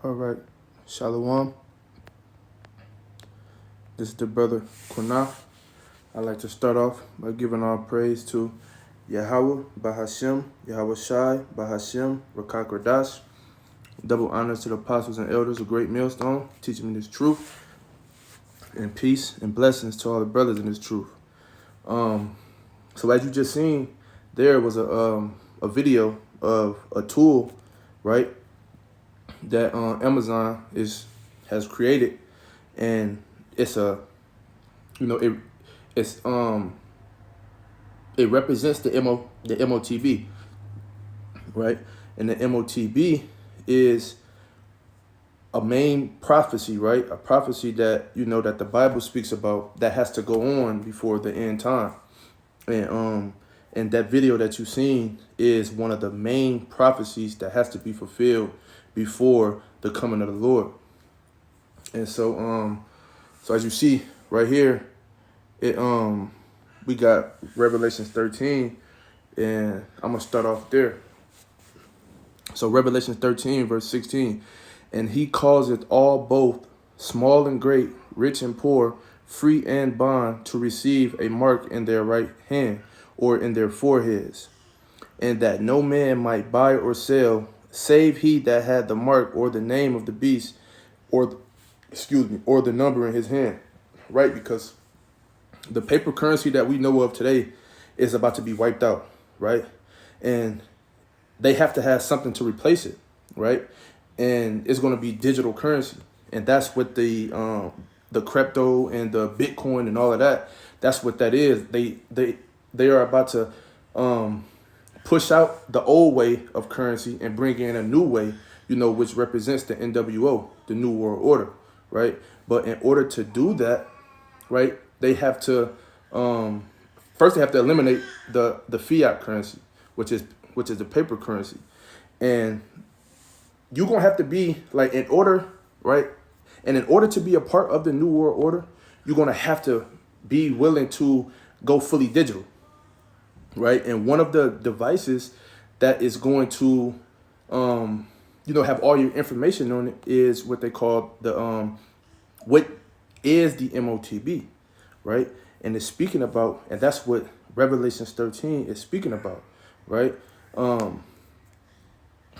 All right, Shalom. This is the brother Kunaf. I'd like to start off by giving all praise to Yahweh, Bahashem, Yahweh Shai, Bahashem, Rakak Radash. Double honors to the apostles and elders of Great Millstone, teaching me this truth, and peace and blessings to all the brothers in this truth. So as you just seen, there was a video of a tool, right, that Amazon has created, and it's it represents the MOTB, right? And the MOTB is a main prophecy, right? A prophecy that that the Bible speaks about that has to go on before the end time. And that video that you've seen is one of the main prophecies that has to be fulfilled before the coming of the Lord. And so as you see right here, we got Revelations 13, and I'm gonna start off there. So Revelation 13, verse 16, and he calls it all, both small and great, rich and poor, free and bond, to receive a mark in their right hand or in their foreheads, and that no man might buy or sell, save he that had the mark or the name of the beast, or the number in his hand, right? Because the paper currency that we know of today is about to be wiped out, right? And they have to have something to replace it, right? And it's going to be digital currency, and that's what the crypto and the Bitcoin and all of that. That's what that is. They are about to push out the old way of currency and bring in a new way, which represents the NWO, the New World Order, right? But in order to do that, right, they have to first they have to eliminate the fiat currency, which is the paper currency. And you're gonna have to be like, in order to be a part of the New World Order, you're gonna have to be willing to go fully digital, right? And one of the devices that is going to have all your information on it is what they call the what is the MOTB, right? And it's speaking about, and that's what Revelations 13 is speaking about, right?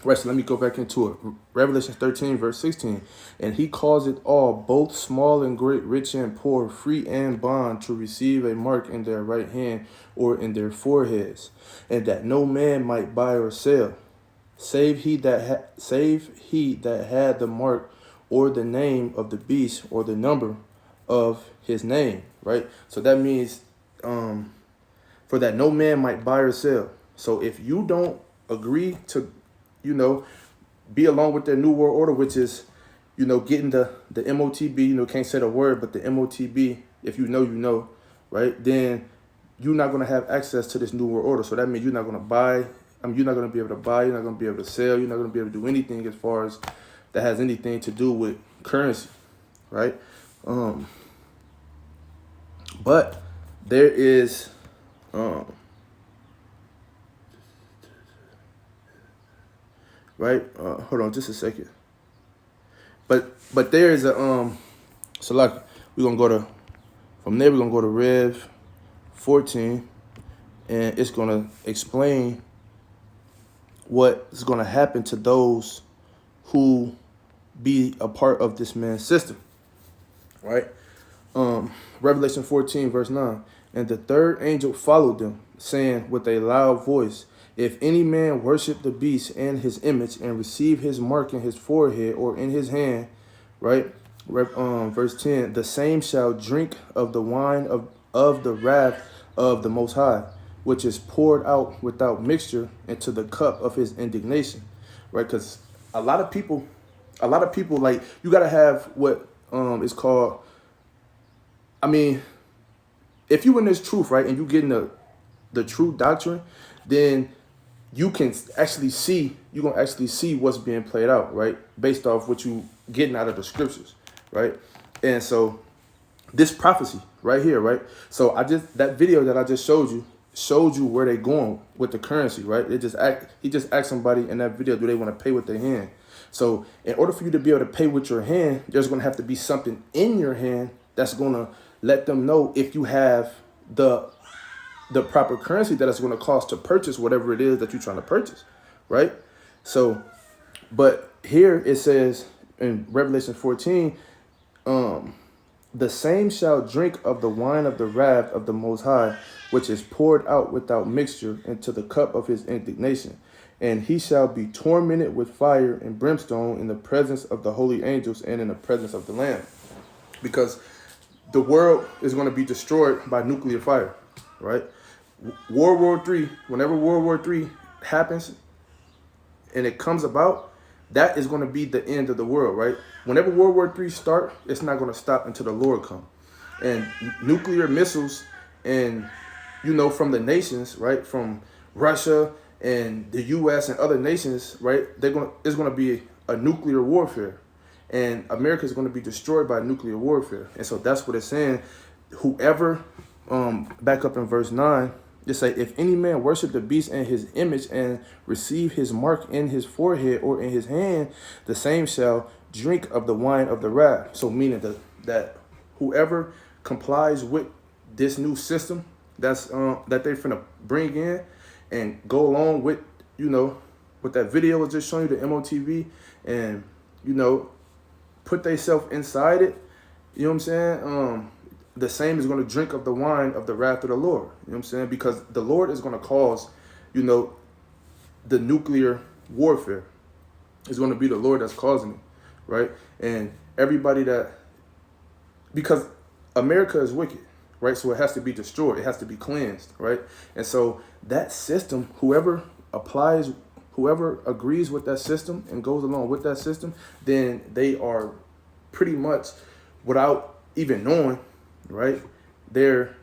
Right, so let me go back into it. Revelation 13, verse 16. And he calls it all, both small and great, rich and poor, free and bond, to receive a mark in their right hand or in their foreheads, and that no man might buy or sell, save he that had the mark or the name of the beast or the number of his name, right? So that means for that no man might buy or sell. So if you don't agree to be along with their New World Order, which is, getting the MOTB, can't say the word, but the MOTB, if you know, right, then you're not going to have access to this New World Order. So that means you're not going to buy, you're not going to be able to buy, you're not going to be able to sell, you're not going to be able to do anything as far as that has anything to do with currency, right? But there is, right? Hold on just a second. But there is a so like we're gonna go to Rev 14, and it's gonna explain what is gonna happen to those who be a part of this man's system, right? Revelation 14, verse 9. And the third angel followed them, saying with a loud voice, if any man worship the beast and his image and receive his mark in his forehead or in his hand, right? Verse 10, the same shall drink of the wine of the wrath of the Most High, which is poured out without mixture into the cup of his indignation, right? Because a lot of people, like, you gotta have what is called. I mean, if you in this truth, right, and you getting the true doctrine, then you can actually see, you're gonna actually see what's being played out, right, based off what you getting out of the scriptures, right. And so this prophecy right here, right. So that video that I just showed you where they going with the currency, right. He just asked somebody in that video, do they want to pay with their hand? So in order for you to be able to pay with your hand, there's going to have to be something in your hand that's going to let them know if you have the proper currency that it's going to cost to purchase whatever it is that you're trying to purchase, right? So, but here it says in Revelation 14, the same shall drink of the wine of the wrath of the Most High, which is poured out without mixture into the cup of his indignation. And he shall be tormented with fire and brimstone in the presence of the holy angels and in the presence of the Lamb. Because the world is going to be destroyed by nuclear fire, right? World War III, whenever World War III happens and it comes about, that is going to be the end of the world, right? Whenever World War III start, it's not going to stop until the Lord come. And nuclear missiles and, from the nations, right, from Russia and the U.S. and other nations, right, it's going to be a nuclear warfare. And America is going to be destroyed by nuclear warfare. And so that's what it's saying. Whoever, back up in verse 9, just say, if any man worship the beast and his image and receive his mark in his forehead or in his hand, the same shall drink of the wine of the wrath. So meaning that whoever complies with this new system that they're finna bring in and go along with, what that video was just showing you, the MOTV, and, put themselves inside it, you know what I'm saying? The same is going to drink of the wine of the wrath of the Lord. You know what I'm saying? Because the Lord is going to cause, the nuclear warfare. It's going to be the Lord that's causing it, right? And everybody because America is wicked, right? So it has to be destroyed. It has to be cleansed, right? And so that system, whoever agrees with that system and goes along with that system, then they are pretty much, without even knowing, right, they're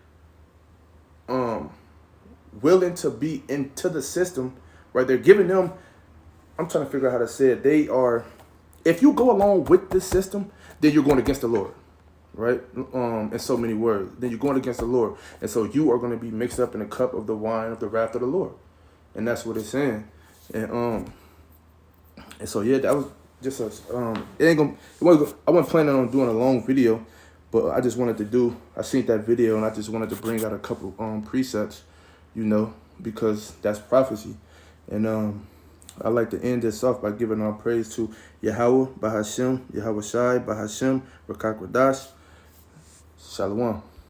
willing to be into the system, right? They're giving them, I'm trying to figure out how to say it. They are, if you go along with this system, then you're going against the Lord, right? In so many words, then you're going against the Lord. And so you are going to be mixed up in a cup of the wine of the wrath of the Lord. And that's what it's saying. And so, yeah, that was just I wasn't planning on doing a long video, but I just wanted to I seen that video and I just wanted to bring out a couple precepts, because that's prophecy. And I like to end this off by giving our praise to Yahweh, Bahashem, Yahweh Shai, Bahashem, Rakak Radash. Shalom.